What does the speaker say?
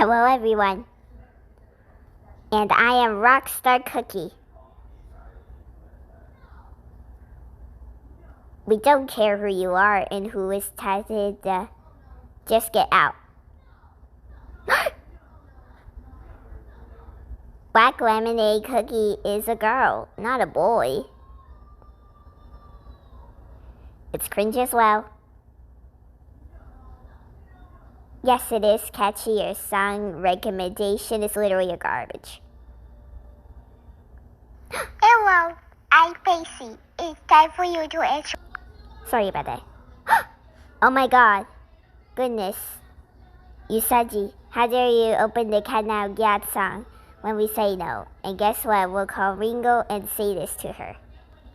Hello everyone, and I am Rockstar Cookie. We don't care who you are and who is talented, just get out. Black Lemonade Cookie is a girl, not a boy. It's cringe as well. Yes, it is catchy. Your song recommendation is literally garbage. Hello, I'm Pacey. It's time for you to answer. Sorry about that. Oh my god. Goodness. Usagi, how dare you open the Kanao Gyat song when we say no? And guess what? We'll call Ringo and say this to her.